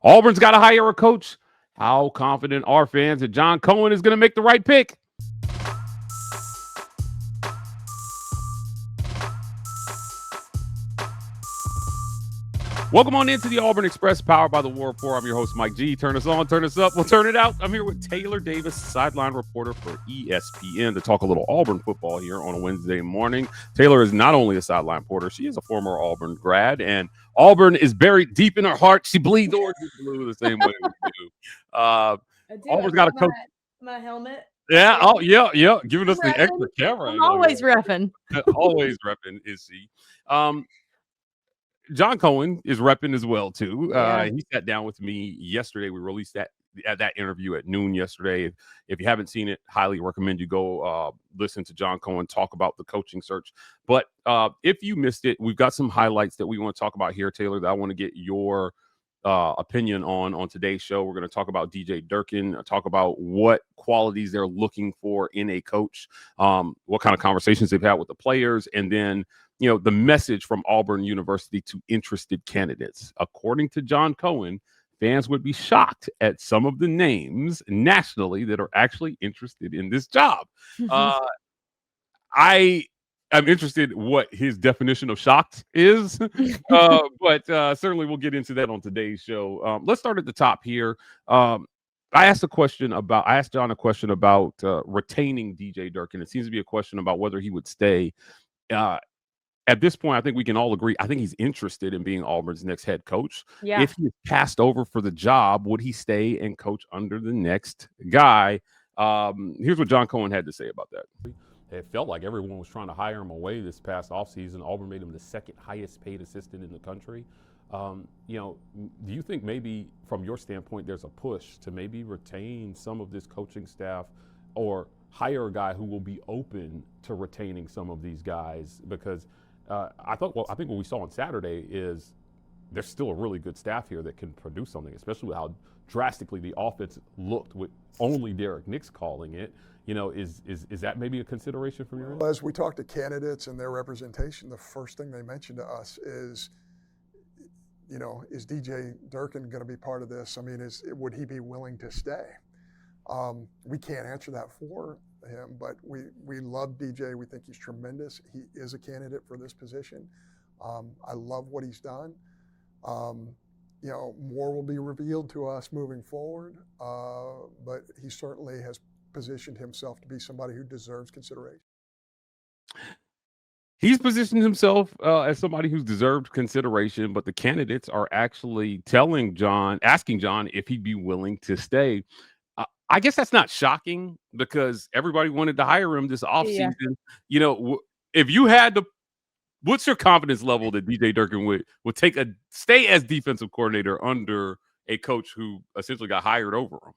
Auburn's got to hire a coach. How confident are fans that John Cohen is going to make the right pick? Welcome on into the Auburn Express, powered by the War Report. I'm your host, Mike G. Turn us on, turn us up, we'll turn it out. I'm here with Taylor Davis, sideline reporter for ESPN, to talk a little Auburn football here on a Wednesday morning. Taylor is not only a sideline reporter, she is a former Auburn grad, and Auburn is buried deep in her heart. She bleeds orange and blue the same way we do. I do. Auburn's got a coach. My helmet. Yeah, oh, yeah. Giving us the repping. extra camera. I'm always repping. Always repping, is she. John Cohen is repping as well, too. He sat down with me yesterday. We released that interview at noon yesterday. If you haven't seen it, highly recommend you go listen to John Cohen talk about the coaching search. But if you missed it, we've got some highlights that we want to talk about here, Taylor, that I want to get your opinion on today's show. We're going to talk about DJ Durkin, talk about what qualities they're looking for in a coach, what kind of conversations they've had with the players, and then the message from Auburn University to interested candidates. According to John Cohen, fans would be shocked at some of the names nationally that are actually interested in this job. I am interested what his definition of shocked is, but certainly we'll get into that on today's show. Let's start at the top here. I asked John a question about retaining DJ Durkin. It seems to be a question about whether he would stay. At this point, I think we can all agree. I think he's interested in being Auburn's next head coach. Yeah. If he's passed over for the job, would he stay and coach under the next guy? Here's what John Cohen had to say about that. It felt like everyone was trying to hire him away this past offseason. Auburn made him the second highest paid assistant in the country. Do you think maybe from your standpoint there's a push to maybe retain some of this coaching staff or hire a guy who will be open to retaining some of these guys? Because I think what we saw on Saturday is there's still a really good staff here that can produce something, especially with how drastically the offense looked with only Derek Nix calling it. Is that maybe a consideration from your end? As we talk to candidates and their representation, the first thing they mention to us is, is DJ Durkin going to be part of this? I mean, would he be willing to stay? We can't answer that for him, but we love DJ. We think he's tremendous. He is a candidate for this position. I love what he's done. More will be revealed to us moving forward, but he certainly has positioned himself to be somebody who deserves consideration. He's positioned himself as somebody who's deserved consideration, but the candidates are actually asking John if he'd be willing to stay. I guess that's not shocking because everybody wanted to hire him this offseason. Yeah. If you had to, what's your confidence level that DJ Durkin would stay as defensive coordinator under a coach who essentially got hired over him?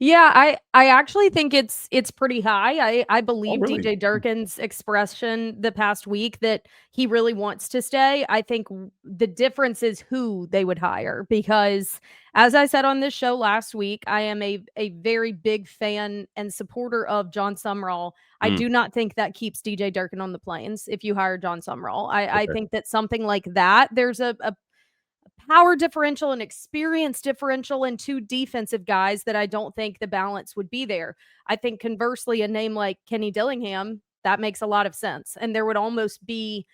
Yeah, I actually think it's pretty high. I believe really? DJ Durkin's expression the past week that he really wants to stay. I think the difference is who they would hire, because as I said on this show last week, I am a very big fan and supporter of John Sumrall. I do not think that keeps DJ Durkin on the Plains if you hire John Sumrall. I think that something like that, there's a power differential and experience differential and two defensive guys that I don't think the balance would be there. I think conversely, a name like Kenny Dillingham, that makes a lot of sense. And there would almost be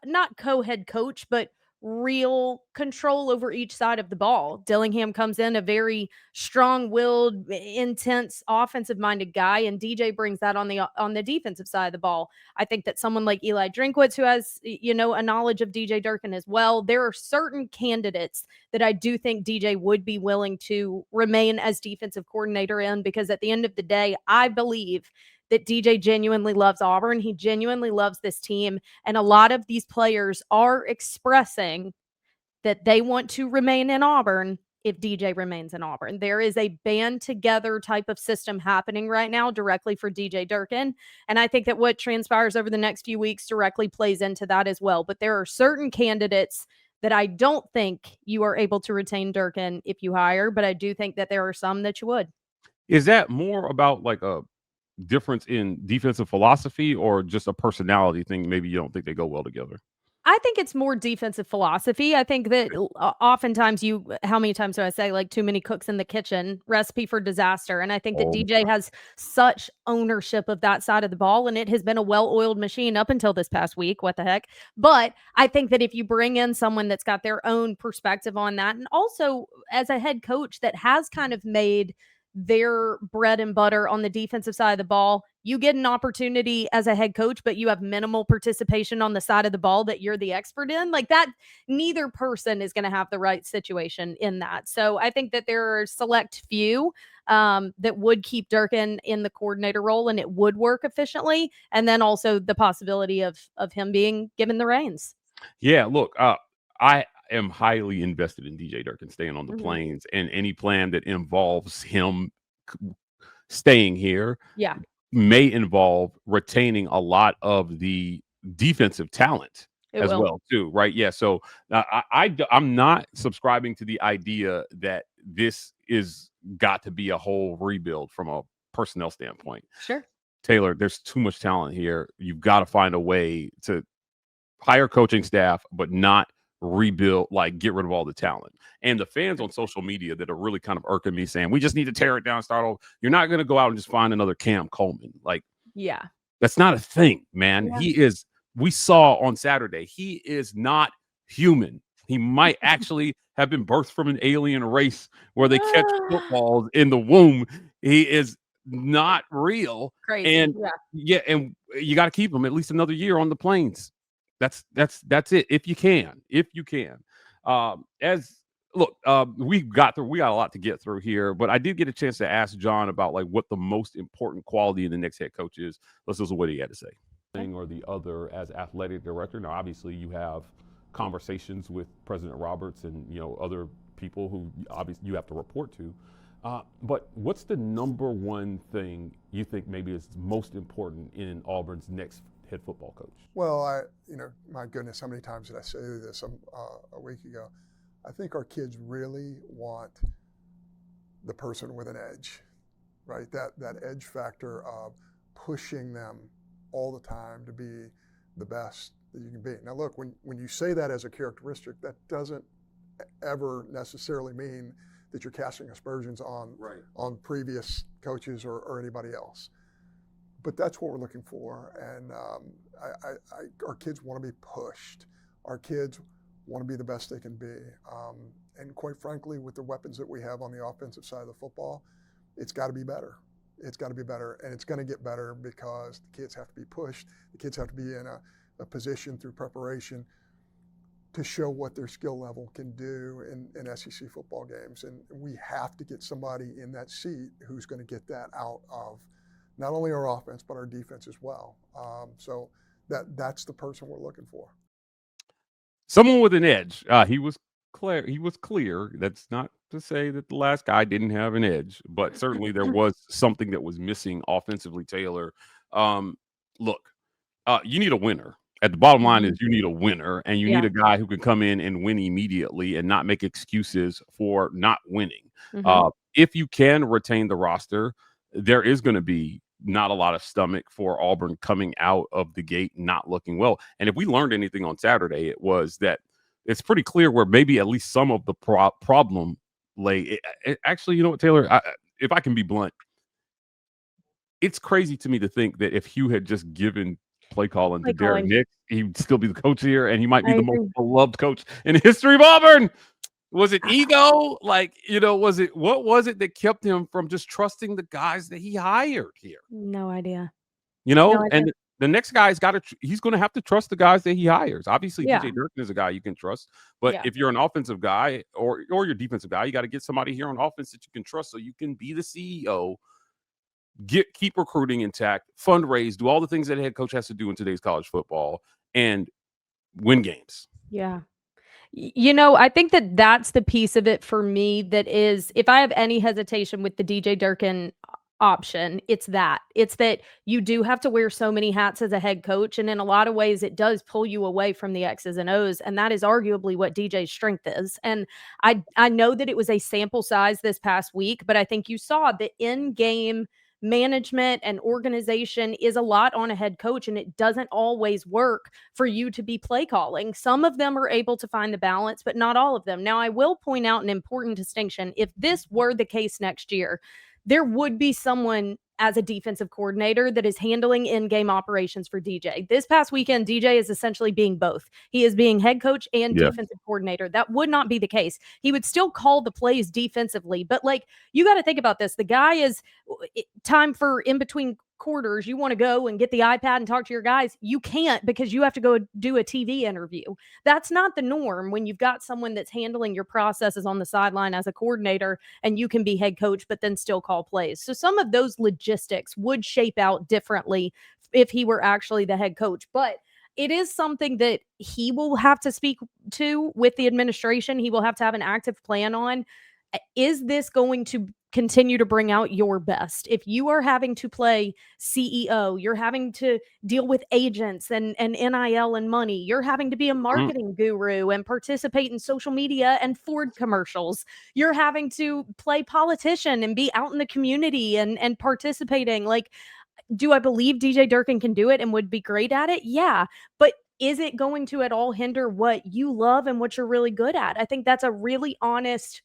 not co-head coach, but real control over each side of the ball. Dillingham comes in a very strong-willed, intense, offensive-minded guy, and DJ brings that on the defensive side of the ball. I think that someone like Eli Drinkwitz, who has a knowledge of DJ Durkin as well, there are certain candidates that I do think DJ would be willing to remain as defensive coordinator in, because at the end of the day, I believe that DJ genuinely loves Auburn. He genuinely loves this team. And a lot of these players are expressing that they want to remain in Auburn if DJ remains in Auburn. There is a band together type of system happening right now directly for DJ Durkin. And I think that what transpires over the next few weeks directly plays into that as well. But there are certain candidates that I don't think you are able to retain Durkin if you hire, but I do think that there are some that you would. Is that more about like a difference in defensive philosophy or just a personality thing? Maybe you don't think they go well together. I think it's more defensive philosophy. I think that oftentimes how many times do I say, like, too many cooks in the kitchen, recipe for disaster? And I think that DJ has such ownership of that side of the ball, and it has been a well-oiled machine up until this past week. What the heck? But I think that if you bring in someone that's got their own perspective on that, and also as a head coach that has kind of made their bread and butter on the defensive side of the ball, you get an opportunity as a head coach, but you have minimal participation on the side of the ball that you're the expert in. Like that, neither person is going to have the right situation in that. So I think that there are select few that would keep Durkin in the coordinator role and it would work efficiently. And then also the possibility of him being given the reins. Yeah, look, I am highly invested in DJ Durkin staying on the Plains, and any plan that involves him staying here may involve retaining a lot of the defensive talent well too, right? Yeah, so I'm not subscribing to the idea that this is got to be a whole rebuild from a personnel standpoint. Sure. Taylor, there's too much talent here. You've got to find a way to hire coaching staff, but not rebuild, like get rid of all the talent. And the fans on social media that are really kind of irking me saying, we just need to tear it down, start over. You're not going to go out and just find another Cam Coleman. Like, yeah, that's not a thing, man. Yeah. We saw on Saturday, he is not human. He might actually have been birthed from an alien race where they catch footballs in the womb. He is not real. Crazy. And and you got to keep him at least another year on the Plains. That's it. If you can. We got a lot to get through here, but I did get a chance to ask John about like what the most important quality in the next head coach is. Let's listen to what he had to say. Thing or the other as athletic director. Now, obviously, you have conversations with President Roberts and other people who obviously you have to report to. But what's the number one thing you think maybe is most important in Auburn's next head football coach? Well, my goodness, how many times did I say this a week ago? I think our kids really want the person with an edge, right? That edge factor of pushing them all the time to be the best that you can be. Now, look, when you say that as a characteristic, that doesn't ever necessarily mean that you're casting aspersions on previous coaches or anybody else. But that's what we're looking for, and our kids want to be pushed. Our kids want to be the best they can be, and quite frankly, with the weapons that we have on the offensive side of the football, it's got to be better. It's got to be better, and it's going to get better because the kids have to be pushed. The kids have to be in a position through preparation to show what their skill level can do in SEC football games, and we have to get somebody in that seat who's going to get that out of not only our offense, but our defense as well. So that's the person we're looking for. Someone with an edge. He was clear. That's not to say that the last guy didn't have an edge, but certainly there was something that was missing offensively, Taylor. Look, you need a winner. At the bottom line is you need a winner, and you need a guy who can come in and win immediately and not make excuses for not winning. If you can retain the roster, there is going to be not a lot of stomach for Auburn coming out of the gate not looking well. And if we learned anything on Saturday, it was that it's pretty clear where maybe at least some of the problem lay. Actually, you know what, Taylor? If I can be blunt, it's crazy to me to think that if Hugh had just given play calling to Derek Nix, he'd still be the coach here, and he might be the most beloved coach in the history of Auburn. Was it ego? What was it that kept him from just trusting the guys that he hired here? No idea. And the next guy's he's going to have to trust the guys that he hires. Obviously, DJ Durkin is a guy you can trust, but if you're an offensive guy or your defensive guy, you got to get somebody here on offense that you can trust so you can be the CEO, keep recruiting intact, fundraise, do all the things that a head coach has to do in today's college football, and win games. Yeah. I think that that's the piece of it for me that is, if I have any hesitation with the DJ Durkin option, it's that you do have to wear so many hats as a head coach. And in a lot of ways, it does pull you away from the X's and O's. And that is arguably what DJ's strength is. And I know that it was a sample size this past week, but I think you saw the in-game management and organization is a lot on a head coach, and it doesn't always work for you to be play calling. Some of them are able to find the balance, but not all of them. Now, I will point out an important distinction. If this were the case next year, there would be someone as a defensive coordinator that is handling in-game operations for DJ. This past weekend, DJ is essentially being both. He is being head coach and defensive coordinator. That would not be the case. He would still call the plays defensively, but like, you got to think about this. The guy is time for in between quarters. You want to go and get the iPad and talk to your guys. You can't, because you have to go do a TV interview. That's not the norm when you've got someone that's handling your processes on the sideline as a coordinator, and you can be head coach, but then still call plays. So some of those logistics would shape out differently if he were actually the head coach. But it is something that he will have to speak to with the administration. He will have to have an active plan on. Is this going to continue to bring out your best? If you are having to play CEO, you're having to deal with agents and NIL and money, you're having to be a marketing guru and participate in social media and Ford commercials, you're having to play politician and be out in the community and participating. Like, do I believe DJ Durkin can do it and would be great at it? Yeah. But is it going to at all hinder what you love and what you're really good at? I think that's a really honest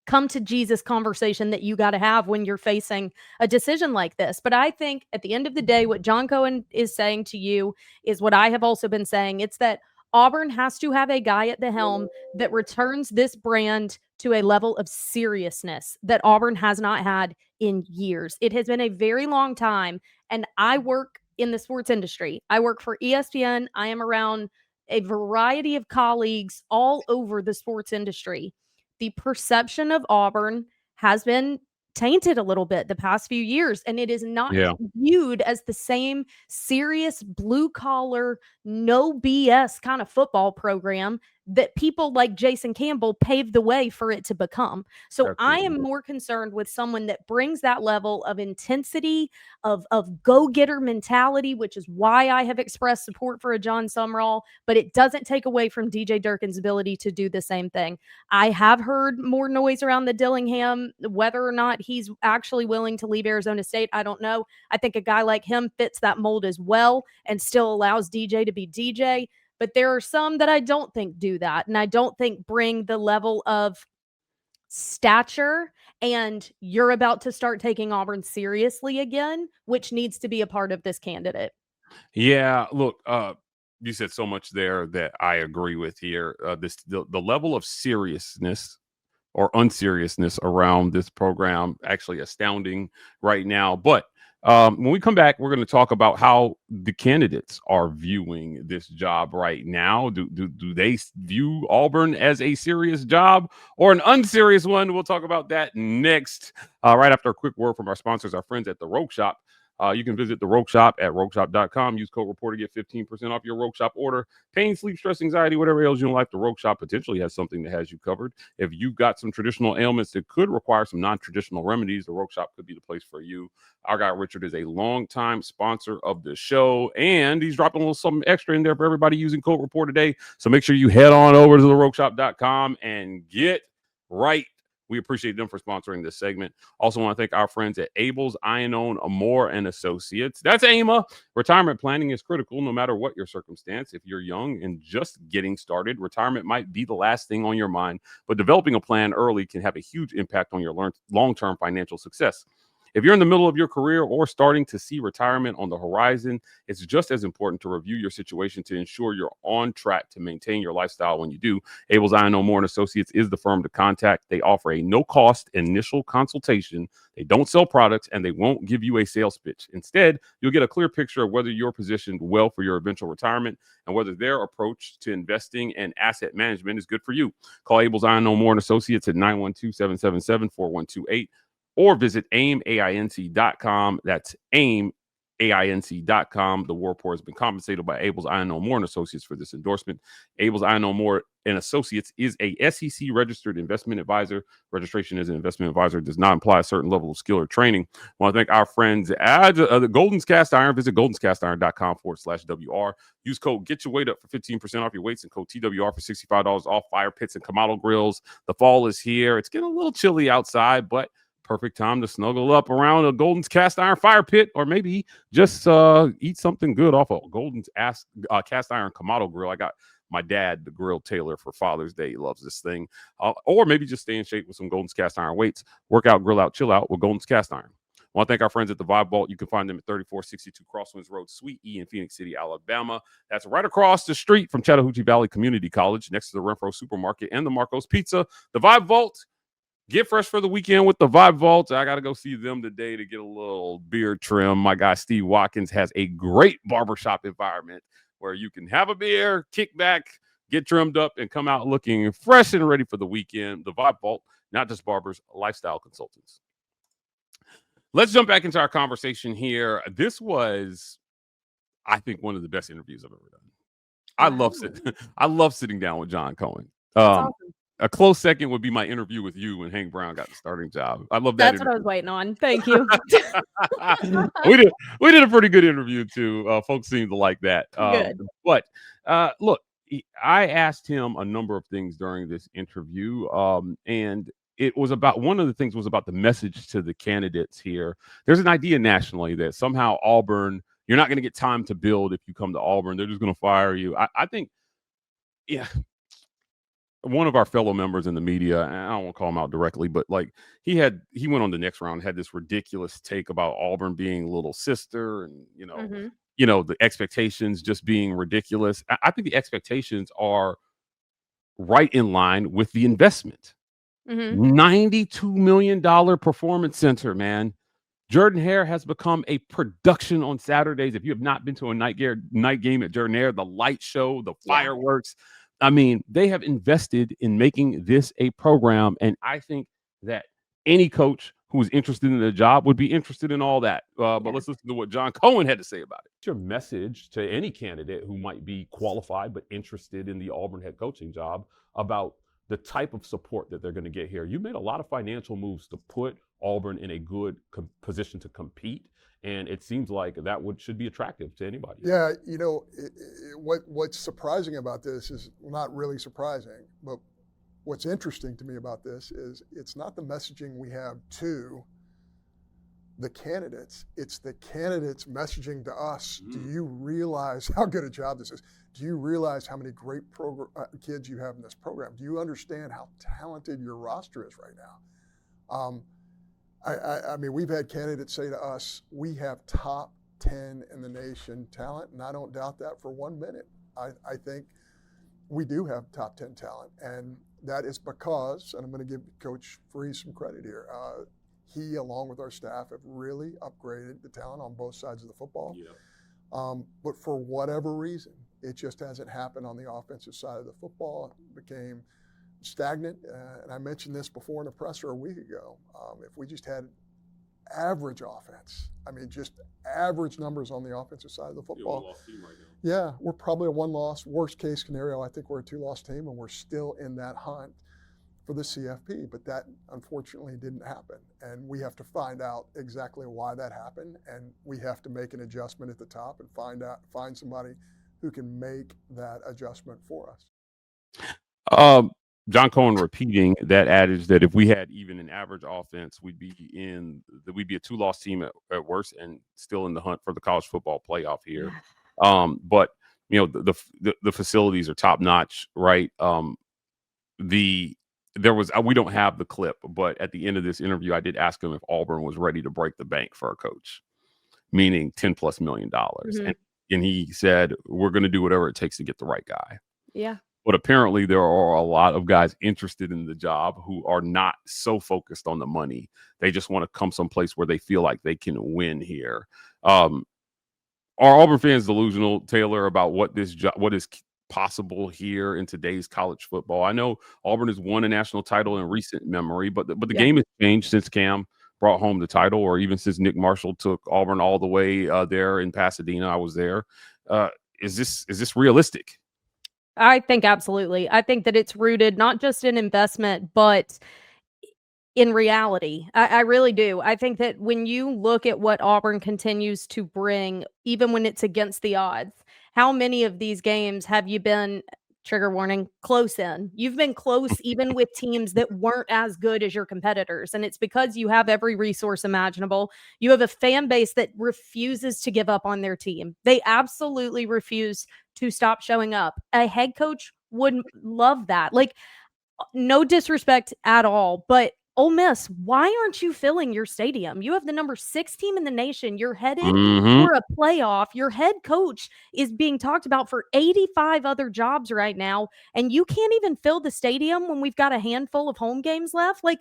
come to Jesus conversation that you got to have when you're facing a decision like this. But I think at the end of the day, what John Cohen is saying to you is what I have also been saying. It's that Auburn has to have a guy at the helm that returns this brand to a level of seriousness that Auburn has not had in years. It has been a very long time, and I work in the sports industry. I work for ESPN. I am around a variety of colleagues all over the sports industry. The perception of Auburn has been tainted a little bit the past few years, and it is not viewed as the same serious blue collar, no BS kind of football program that people like Jason Campbell paved the way for it to become. So I am more concerned with someone that brings that level of intensity, of go-getter mentality, which is why I have expressed support for a John Sumrall, but it doesn't take away from DJ Durkin's ability to do the same thing. I have heard more noise around the Dillingham. Whether or not he's actually willing to leave Arizona State, I don't know. I think a guy like him fits that mold as well and still allows DJ to be DJ. But there are some that I don't think do that, and I don't think bring the level of stature and you're about to start taking Auburn seriously again, which needs to be a part of this candidate. Yeah, look, you said so much there that I agree with here. The level of seriousness or unseriousness around this program actually astounding right now. But when we come back, we're going to talk about how the candidates are viewing this job right now. Do they view Auburn as a serious job or an unserious one? We'll talk about that next, right after a quick word from our sponsors, our friends at The Rogue Shop. You can visit The Rogue Shop at rogueshop.com. Use code REPORTER to get 15% off your Rogue Shop order. Pain, sleep, stress, anxiety, whatever ails you in life, The Rogue Shop potentially has something that has you covered. If you've got some traditional ailments that could require some non-traditional remedies, The Rogue Shop could be the place for you. Our guy Richard is a longtime sponsor of the show, and he's dropping a little something extra in there for everybody using code REPORTER today. So make sure you head on over to therogueshop.com and get right. We appreciate them for sponsoring this segment. Also want to thank our friends at Abel's Iron Amore and Associates. That's AMA. Retirement planning is critical no matter what your circumstance. If you're young and just getting started, retirement might be the last thing on your mind, but developing a plan early can have a huge impact on your long-term financial success. If you're in the middle of your career or starting to see retirement on the horizon, it's just as important to review your situation to ensure you're on track to maintain your lifestyle when you do. Abel's I Know More and Associates is the firm to contact. They offer a no-cost initial consultation. They don't sell products, and they won't give you a sales pitch. Instead, you'll get a clear picture of whether you're positioned well for your eventual retirement and whether their approach to investing and asset management is good for you. Call Abel's I Know More and Associates at 912-777-4128. or visit aimainc.com. That's aimainc.com. The War Report has been compensated by Abel's I Know More and Associates for this endorsement. Abel's I Know More and Associates is a SEC registered investment advisor. Registration as an investment advisor does not imply a certain level of skill or training. I want to thank our friends at the Golden's Cast Iron. Visit goldenscastiron.com/WR. Use code Get Your Weight Up for 15% off your weights and code TWR for $65 off fire pits and Kamado grills. The fall is here. It's getting a little chilly outside, but perfect time to snuggle up around a Golden's cast iron fire pit, or maybe just eat something good off a Golden's cast iron Kamado grill. I got my dad the grill Taylor for Father's Day. He loves this thing. Or maybe just stay in shape with some Golden's cast iron weights. Work out, grill out, chill out with Golden's cast iron. I want to thank our friends at the Vibe Vault. You can find them at 3462 Crosswinds Road, Suite E in Phoenix City, Alabama. That's right across the street from Chattahoochee Valley Community College, next to the Renfro Supermarket and the Marco's Pizza. The Vibe Vault. Get fresh for the weekend with the Vibe Vault. I got to go see them today to get a little beard trim. My guy Steve Watkins has a great barbershop environment where you can have a beer, kick back, get trimmed up, and come out looking fresh and ready for the weekend. The Vibe Vault, not just barbers, lifestyle consultants. Let's jump back into our conversation here. This was, I think, one of the best interviews I've ever done. I love sitting down with John Cohen. Awesome. A close second would be my interview with you when Hank Brown got the starting job. I love that. That's what I was waiting on. Thank you. we did a pretty good interview too. Folks seemed to like that. Good. But look, I asked him a number of things during this interview, and it was about, one of the things was about the message to the candidates here. There's an idea nationally that somehow Auburn, you're not going to get time to build if you come to Auburn. They're just going to fire you. I think, yeah. One of our fellow members in the media, and I don't want to call him out directly, but like he went on the next round, had this ridiculous take about Auburn being little sister, and the expectations just being ridiculous. I think the expectations are right in line with the investment. $92 million performance center, man. Jordan Hare has become a production on Saturdays. If you have not been to a night game at Jordan Hare, the light show, the fireworks. I mean, they have invested in making this a program, and I think that any coach who is interested in the job would be interested in all that. But let's listen to what John Cohen had to say about it. What's your message to any candidate who might be qualified but interested in the Auburn head coaching job about the type of support that they're going to get here? You made a lot of financial moves to put Auburn in a good position to compete. And it seems like that should be attractive to anybody. Yeah, what's surprising about this is not really surprising, but what's interesting to me about this is it's not the messaging we have to the candidates, it's the candidates messaging to us. Do you realize how good a job this is? Do you realize how many great kids you have in this program? Do you understand how talented your roster is right now? I mean, we've had candidates say to us, we have top 10 in the nation talent, and I don't doubt that for 1 minute. I think we do have top 10 talent, and that is because, and I'm going to give Coach Freeze some credit here, he, along with our staff, have really upgraded the talent on both sides of the football. But for whatever reason, it just hasn't happened on the offensive side of the football. It became stagnant, and I mentioned this before in a presser a week ago. If we just had average offense, I mean, just average numbers on the offensive side of the football. Yeah, we're probably a one-loss. Worst case scenario, I think we're a two-loss team, and we're still in that hunt for the CFP. But that, unfortunately, didn't happen, and we have to find out exactly why that happened, and we have to make an adjustment at the top and find somebody who can make that adjustment for us. John Cohen repeating that adage that if we had even an average offense, we'd be a two-loss team at worst and still in the hunt for the college football playoff here. But the facilities are top notch, right? We don't have the clip, but at the end of this interview, I did ask him if Auburn was ready to break the bank for a coach, meaning $10+ million. And he said, we're going to do whatever it takes to get the right guy. Yeah. But apparently there are a lot of guys interested in the job who are not so focused on the money. They just want to come someplace where they feel like they can win here. Are Auburn fans delusional, Taylor, about what is possible here in today's college football? I know Auburn has won a national title in recent memory, but the game has changed since Cam brought home the title, or even since Nick Marshall took Auburn all the way there in Pasadena. I was there. Is this realistic? I think absolutely. I think that it's rooted not just in investment, but in reality. I really do. I think that when you look at what Auburn continues to bring, even when it's against the odds, how many of these games have you been trigger warning, close in. You've been close even with teams that weren't as good as your competitors. And it's because you have every resource imaginable. You have a fan base that refuses to give up on their team. They absolutely refuse to stop showing up. A head coach would love that. Like, no disrespect at all, but Ole Miss, why aren't you filling your stadium? You have the number 6 team in the nation. You're headed for a playoff. Your head coach is being talked about for 85 other jobs right now, and you can't even fill the stadium when we've got a handful of home games left. Like,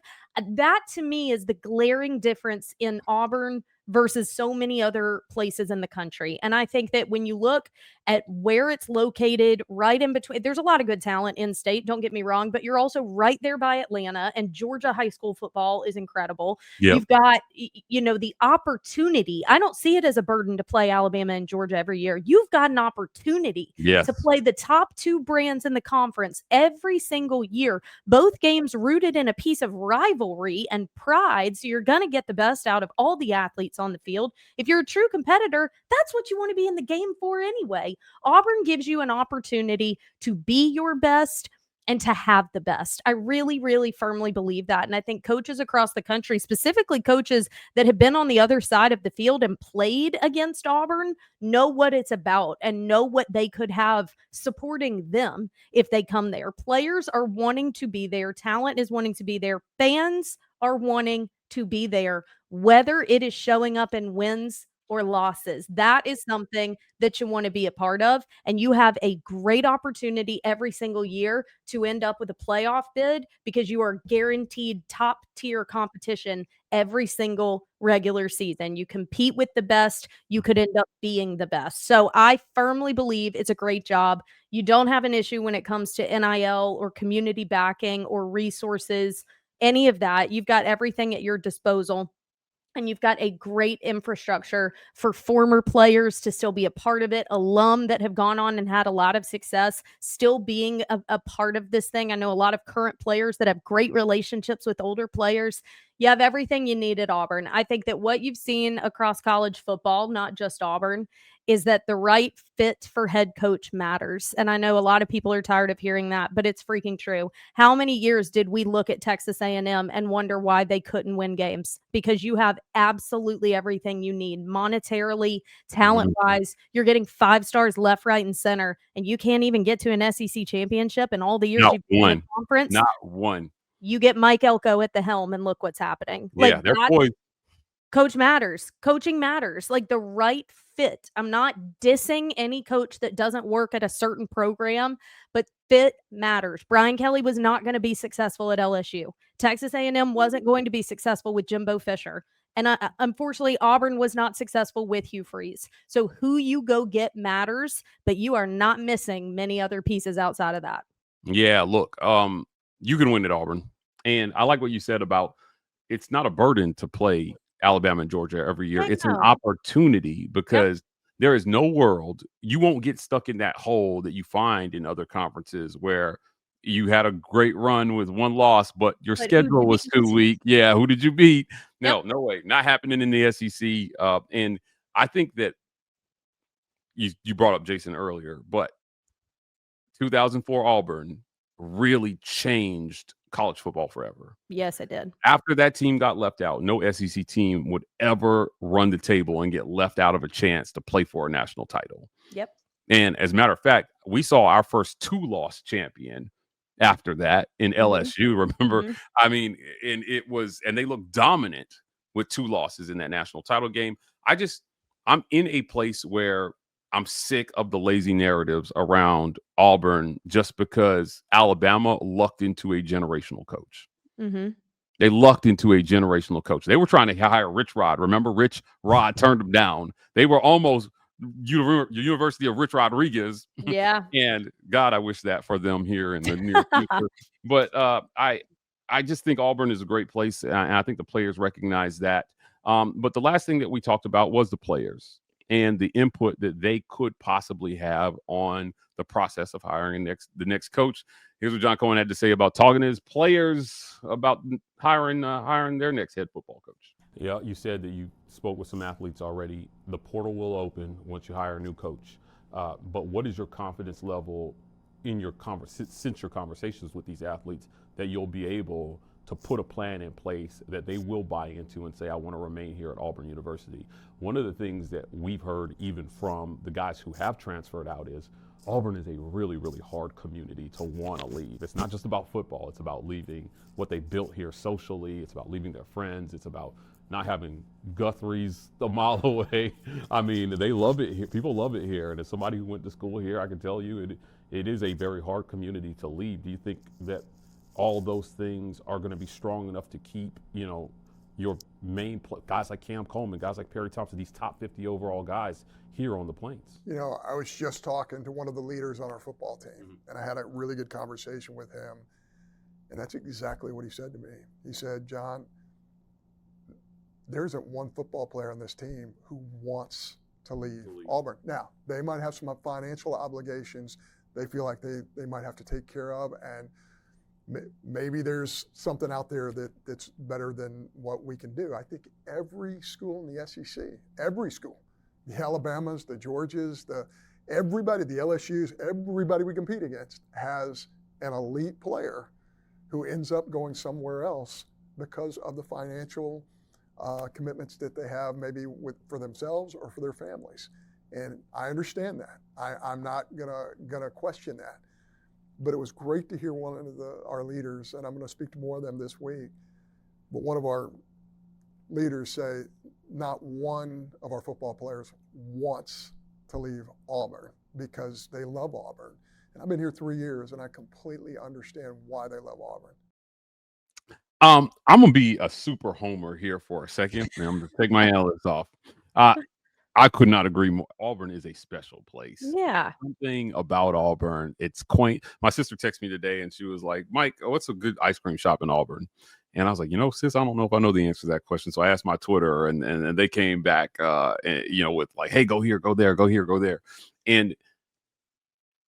that to me is the glaring difference in Auburn versus so many other places in the country. And I think that when you look at where it's located, right in between, there's a lot of good talent in state, don't get me wrong, but you're also right there by Atlanta, and Georgia high school football is incredible. Yep. You've got, the opportunity. I don't see it as a burden to play Alabama and Georgia every year. You've got an opportunity to play the top 2 brands in the conference every single year, both games rooted in a piece of rivalry and pride. So you're going to get the best out of all the athletes on the field. If you're a true competitor, that's what you want to be in the game for anyway. Auburn gives you an opportunity to be your best and to have the best. I really, really firmly believe that. And I think coaches across the country, specifically coaches that have been on the other side of the field and played against Auburn, know what it's about and know what they could have supporting them if they come there. Players are wanting to be there. Talent is wanting to be there. Fans are wanting to be there, whether it is showing up in wins or losses. That is something that you want to be a part of. And you have a great opportunity every single year to end up with a playoff bid because you are guaranteed top tier competition every single regular season. You compete with the best. You could end up being the best. So I firmly believe it's a great job. You don't have an issue when it comes to NIL or community backing or resources, any of that. You've got everything at your disposal. And you've got a great infrastructure for former players to still be a part of it, alum that have gone on and had a lot of success, still being a part of this thing. I know a lot of current players that have great relationships with older players. You have everything you need at Auburn. I think that what you've seen across college football, not just Auburn, is that the right fit for head coach matters. And I know a lot of people are tired of hearing that, but it's freaking true. How many years did we look at Texas A&M and wonder why they couldn't win games? Because you have absolutely everything you need monetarily, talent-wise. You're getting 5 stars left, right, and center, and you can't even get to an SEC championship in all the years you've been in the conference. Not one. You get Mike Elko at the helm, and look what's happening. Yeah, they're poised. Coach matters. Coaching matters. Like, the right fit. I'm not dissing any coach that doesn't work at a certain program, but fit matters. Brian Kelly was not going to be successful at LSU. Texas A&M wasn't going to be successful with Jimbo Fisher. And unfortunately, Auburn was not successful with Hugh Freeze. So who you go get matters, but you are not missing many other pieces outside of that. Yeah, look, you can win at Auburn. And I like what you said about it's not a burden to play Alabama and Georgia every year. It's an opportunity because there is no world you won't get stuck in that hole that you find in other conferences where you had a great run with 1 loss, but your schedule was too weak. Yeah, who did you beat? No way. Not happening in the SEC. And I think that you brought up Jason earlier, but 2004 Auburn really changed college football forever. Yes, it did. After that team got left out, no SEC team would ever run the table and get left out of a chance to play for a national title. Yep. And as a matter of fact, we saw our first 2-loss champion after that in LSU. Remember? I mean, and they looked dominant with 2 losses in that national title game. I'm in a place where I'm sick of the lazy narratives around Auburn just because Alabama lucked into a generational coach. They lucked into a generational coach. They were trying to hire Rich Rod. Remember, Rich Rod turned them down. They were almost University of Rich Rodriguez. Yeah. And God, I wish that for them here in the near future. But I just think Auburn is a great place, and I think the players recognize that. But the last thing that we talked about was the players and the input that they could possibly have on the process of hiring the next coach. Here's what John Cohen had to say about talking to his players about hiring their next head football coach. Yeah, you said that you spoke with some athletes already. The portal will open once you hire a new coach. But what is your confidence level in your since your conversations with these athletes that you'll be able to put a plan in place that they will buy into and say, I want to remain here at Auburn University. One of the things that we've heard even from the guys who have transferred out is Auburn is a really, really hard community to want to leave. It's not just about football. It's about leaving what they built here socially. It's about leaving their friends. It's about not having Guthrie's a mile away. I mean, they love it here. People love it here. And as somebody who went to school here, I can tell you it is a very hard community to leave. Do you think that all those things are going to be strong enough to keep, your main guys like Cam Coleman, guys like Perry Thompson, these top 50 overall guys here on the Plains? I was just talking to one of the leaders on our football team, and I had a really good conversation with him. And that's exactly what he said to me. He said, John, there isn't one football player on this team who wants to leave Auburn. Now, they might have some financial obligations they feel like they might have to take care of, and maybe there's something out there that's better than what we can do. I think every school in the SEC, every school, the Alabamas, the Georgias, everybody, the LSUs, everybody we compete against has an elite player who ends up going somewhere else because of the financial commitments that they have, maybe for themselves or for their families. And I understand that. I'm not gonna question that. But it was great to hear one of our leaders, and I'm going to speak to more of them this week, but one of our leaders say not one of our football players wants to leave Auburn because they love Auburn. And I've been here 3 years, and I completely understand why they love Auburn. I'm going to be a super homer here for a second, and I'm going to take my analysts off. I could not agree more. Auburn is a special place. Yeah. Something about Auburn, it's quaint. My sister texted me today and she was like, Mike, what's a good ice cream shop in Auburn? And I was like, sis, I don't know if I know the answer to that question. So I asked my Twitter and they came back, with like, hey, go here, go there, go here, go there. And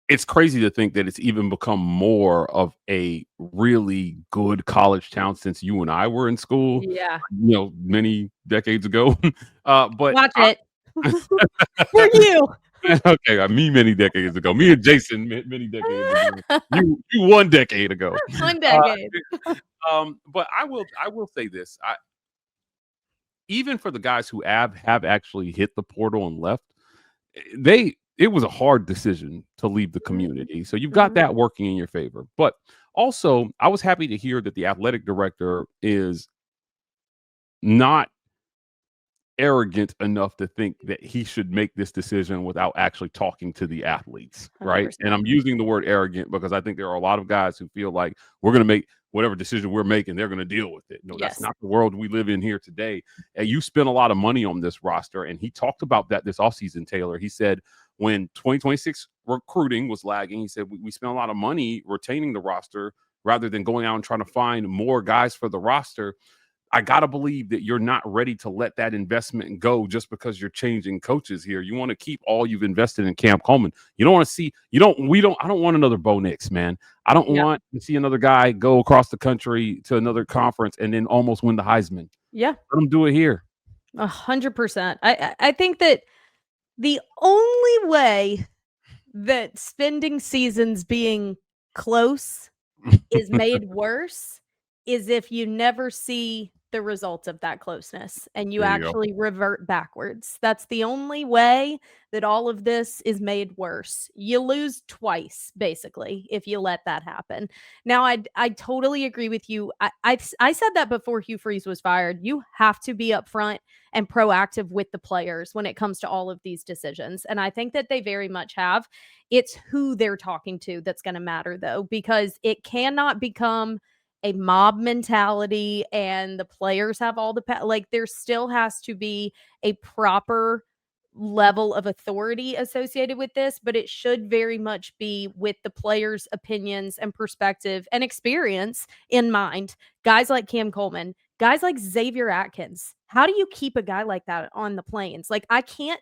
it's crazy to think that it's even become more of a really good college town since you and I were in school. Yeah. Many decades ago. But watch it. For you. Okay, me many decades ago. Me and Jason many decades ago. You 1 decade ago. 1 decade. But I will say this. Even for the guys who have actually hit the portal and left, it was a hard decision to leave the community. So you've got that working in your favor. But also, I was happy to hear that the athletic director is not arrogant enough to think that he should make this decision without actually talking to the athletes, right? 100%. And I'm using the word arrogant because I think there are a lot of guys who feel like we're going to make whatever decision we're making, they're going to deal with it. No, Yes. That's not the world we live in here today. And you spent a lot of money on this roster, and he talked about that this offseason, Taylor. He said when 2026 recruiting was lagging, he said we spent a lot of money retaining the roster rather than going out and trying to find more guys for the roster. I got to believe that you're not ready to let that investment go just because you're changing coaches here. You want to keep all you've invested in Cam Coleman. You don't want to see, I don't want another Bo Nix, man. I don't want to see another guy go across the country to another conference and then almost win the Heisman. Yeah. Let him do it here. 100%. I think that the only way that spending seasons being close is made worse is if you never see the results of that closeness and you actually revert backwards. That's the only way that all of this is made worse. You lose twice, basically, if you let that happen. Now, I totally agree with you. I said that before Hugh Freeze was fired. You have to be upfront and proactive with the players when it comes to all of these decisions. And I think that they very much have. It's who they're talking to that's going to matter, though, because it cannot become a mob mentality and the players have all the there still has to be a proper level of authority associated with this, but it should very much be with the players' opinions and perspective and experience in mind. Guys like Cam Coleman, guys like Xavier Atkins. How do you keep a guy like that on the Plains? Like, I can't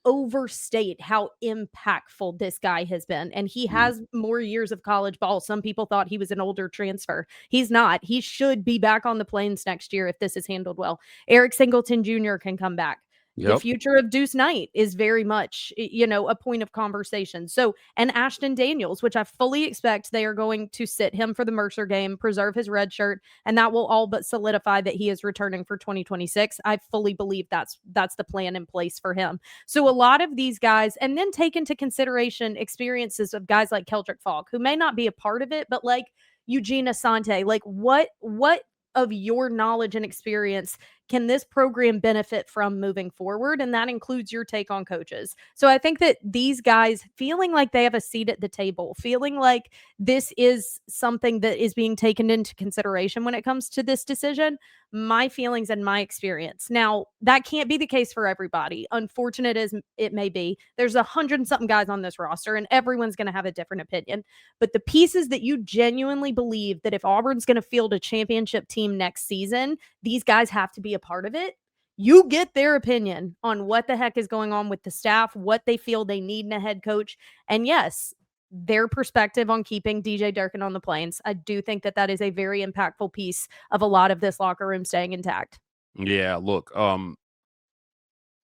overstate how impactful this guy has been. And he has more years of college ball. Some people thought he was an older transfer. He's not. He should be back on the Plains next year if this is handled well. Eric Singleton Jr. can come back. The Yep. future of Deuce Knight is very much, a point of conversation. So, and Ashton Daniels, which I fully expect they are going to sit him for the Mercer game, preserve his red shirt, and that will all but solidify that he is returning for 2026. I fully believe that's the plan in place for him. So a lot of these guys, and then take into consideration experiences of guys like Keldrick Falk, who may not be a part of it, but like Eugene Asante, like what of your knowledge and experience can this program benefit from moving forward? And that includes your take on coaches. So I think that these guys feeling like they have a seat at the table, feeling like this is something that is being taken into consideration when it comes to this decision, my feelings and my experience. Now, that can't be the case for everybody. Unfortunate as it may be, there's 100 and something guys on this roster, and everyone's going to have a different opinion. But the pieces that you genuinely believe that if Auburn's going to field a championship team next season, these guys have to be a part of it. You get their opinion on what the heck is going on with the staff, what they feel they need in a head coach. And yes, their perspective on keeping DJ Durkin on the Plains. I do think that that is a very impactful piece of a lot of this locker room staying intact. Yeah, look,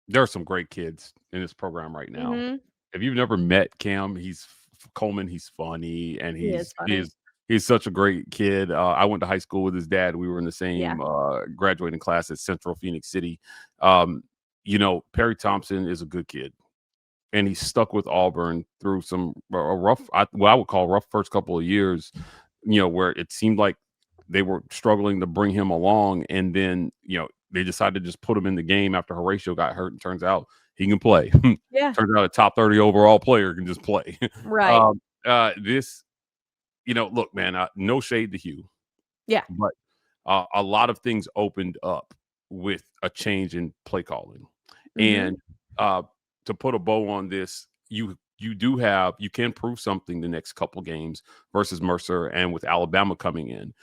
there are some great kids in this program right now. Mm-hmm. If you've never met Cam, Coleman, he's funny, and He is funny. he's such a great kid. I went to high school with his dad. We were in the same Yeah. graduating class at Central Phoenix City. Perry Thompson is a good kid, and he stuck with Auburn through some rough, what I would call rough first couple of years, where it seemed like they were struggling to bring him along. And then, they decided to just put him in the game after Horatio got hurt. And turns out he can play. Yeah. Turns out a top 30 overall player can just play. Right. Look, man, no shade to Hugh. Yeah. But a lot of things opened up with a change in play calling. Mm-hmm. And to put a bow on this, you can prove something the next couple games versus Mercer, and with Alabama coming in.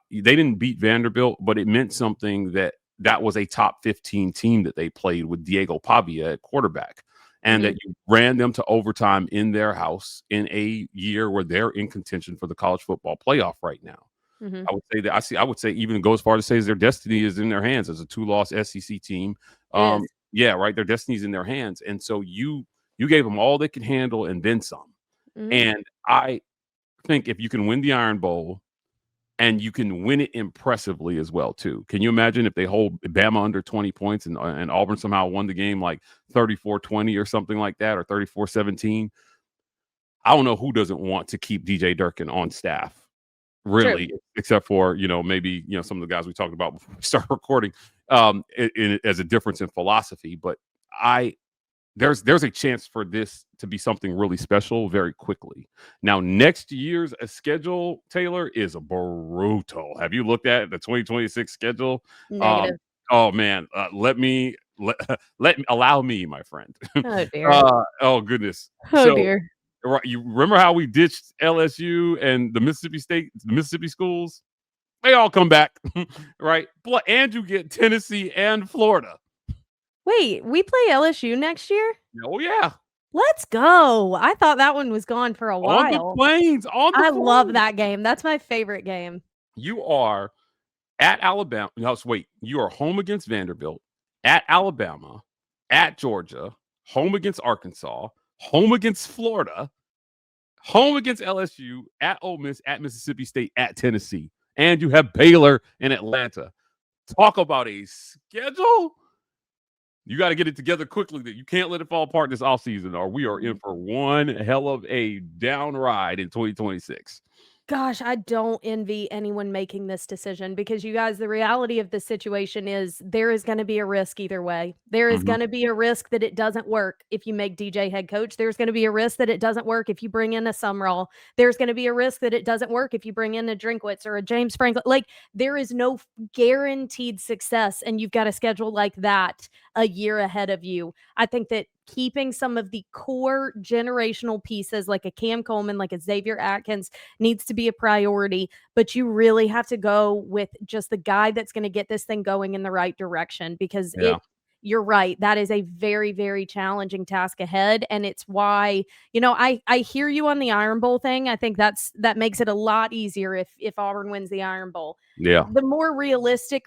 They didn't beat Vanderbilt, but it meant something that was a top 15 team that they played with Diego Pavia at quarterback, and that you ran them to overtime in their house in a year where they're in contention for the college football playoff right now. Mm-hmm. I would say that I would say even go as far to say as their destiny is in their hands as a 2-loss SEC team. Yeah, right. Their destiny's in their hands. And so you gave them all they could handle and then some. Mm-hmm. And I think if you can win the Iron Bowl and you can win it impressively as well, too. Can you imagine if they hold Bama under 20 points and Auburn somehow won the game like 34-20 or something like that, or 34-17? I don't know who doesn't want to keep DJ Durkin on staff. Really, true. Except for, maybe, some of the guys we talked about before we start recording as a difference in philosophy. But there's a chance for this to be something really special very quickly. Now, next year's schedule, Taylor, is brutal. Have you looked at the 2026 schedule? Negative. Oh, man. Allow me, my friend. Oh, dear. Oh, goodness. Oh, dear. Right, you remember how we ditched LSU and the Mississippi schools? They all come back, right? And you get Tennessee and Florida. Wait, we play LSU next year? Oh, yeah. Let's go. I thought that one was gone for a while. On the Plains. I love that game. That's my favorite game. You are at Alabama. No, wait. You are home against Vanderbilt, at Alabama, at Georgia, home against Arkansas, home against Florida, home against LSU, at Ole Miss, at Mississippi State, at Tennessee. And you have Baylor and Atlanta. Talk about a schedule. You got to get it together quickly. That you can't let it fall apart this offseason, or we are in for one hell of a down ride in 2026. Gosh, I don't envy anyone making this decision, because you guys, the reality of the situation is there is going to be a risk either way. There is going to be a risk that it doesn't work if you make DJ head coach. There's going to be a risk that it doesn't work if you bring in a Sumrall. There's going to be a risk that it doesn't work if you bring in a Drinkwitz or a James Franklin. Like, there is no guaranteed success, and you've got a schedule like that a year ahead of you. I think that keeping some of the core generational pieces like a Cam Coleman, like a Xavier Atkins, needs to be a priority, but you really have to go with just the guy that's going to get this thing going in the right direction, because you're right. That is a very, very challenging task ahead. And it's why, I hear you on the Iron Bowl thing. I think that makes it a lot easier if Auburn wins the Iron Bowl. Yeah. The more realistic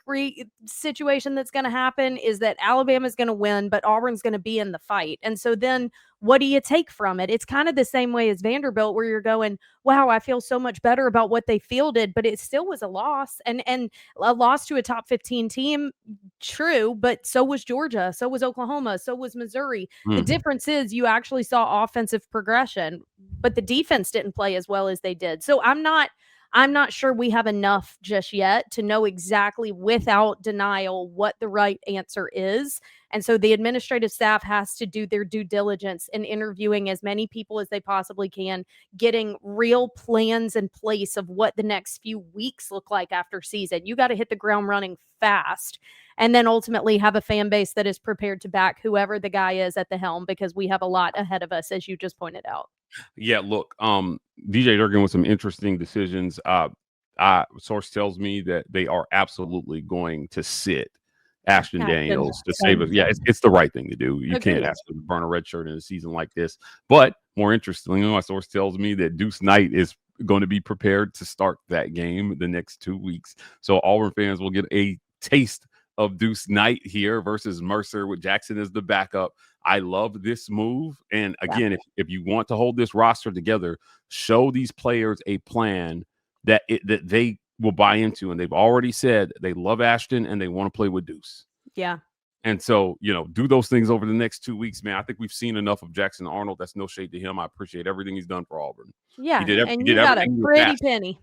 situation that's going to happen is that Alabama's going to win, but Auburn's going to be in the fight. And so then what do you take from it? It's kind of the same way as Vanderbilt, where you're going, wow, I feel so much better about what they fielded, but it still was a loss, and a loss to a top 15 team. True, but so was Georgia, so was Oklahoma, so was Missouri. The difference is you actually saw offensive progression, but the defense didn't play as well as they did. So I'm not sure we have enough just yet to know exactly without denial what the right answer is. And so the administrative staff has to do their due diligence in interviewing as many people as they possibly can, getting real plans in place of what the next few weeks look like after season. You got to hit the ground running fast, and then ultimately have a fan base that is prepared to back whoever the guy is at the helm, because we have a lot ahead of us, as you just pointed out. Yeah, look, DJ Durkin with some interesting decisions. Source tells me that they are absolutely going to sit Ashton Daniels to save us. Yeah, it's the right thing to do. You can't ask them to burn a red shirt in a season like this. But more interestingly, my source tells me that Deuce Knight is going to be prepared to start that game the next 2 weeks. So Auburn fans will get a taste of Deuce Knight here versus Mercer with Jackson as the backup. I love this move. And again, if you want to hold this roster together, show these players a plan that they will buy into. And they've already said they love Ashton and they want to play with Deuce. Yeah. And so, do those things over the next 2 weeks, man. I think we've seen enough of Jackson Arnold. That's no shade to him. I appreciate everything he's done for Auburn. Yeah. He did you got a pretty penny.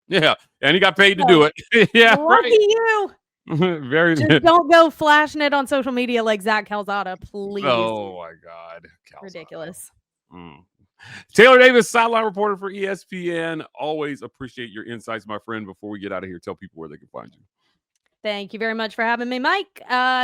Yeah. And he got paid to do it. Yeah. Lucky you. Very Just don't go flashing it on social media like Zach Calzada, please. Oh my God. Ridiculous. Taylor Davis, sideline reporter for ESPN. Always appreciate your insights, my friend. Before we get out of here, tell people where they can find you. Thank you very much for having me, Mike.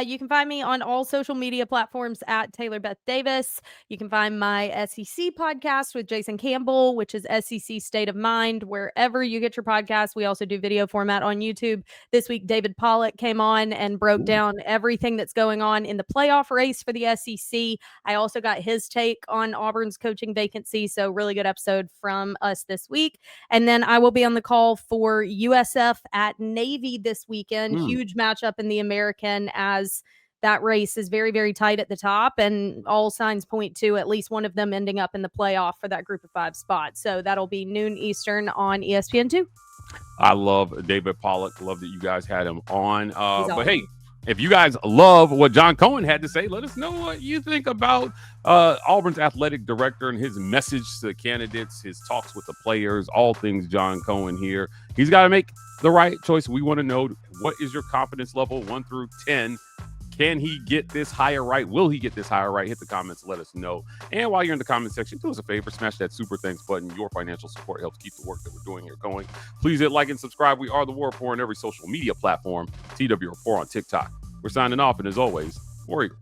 You can find me on all social media platforms at Taylor Beth Davis. You can find my SEC podcast with Jason Campbell, which is SEC State of Mind, wherever you get your podcasts. We also do video format on YouTube. This week, David Pollock came on and broke down everything that's going on in the playoff race for the SEC. I also got his take on Auburn's coaching vacancy. So really good episode from us this week. And then I will be on the call for USF at Navy this weekend. Huge matchup in the American, as that race is very, very tight at the top, and all signs point to at least one of them ending up in the playoff for that group of 5 spot. So that'll be noon Eastern on ESPN2. I love David Pollock. Love that you guys had him on. But hey, if you guys love what John Cohen had to say, let us know what you think about Auburn's athletic director and his message to the candidates, his talks with the players, all things John Cohen here. He's got to make the right choice. We want to know, what is your confidence level 1 through 10? Can he get this higher right? Will he get this higher right? Hit the comments, let us know. And while you're in the comment section, do us a favor, smash that super thanks button. Your financial support helps keep the work that we're doing here going. Please hit like and subscribe. We are the War Report on every social media platform. TW Report on TikTok. We're signing off, and as always, War Eagle.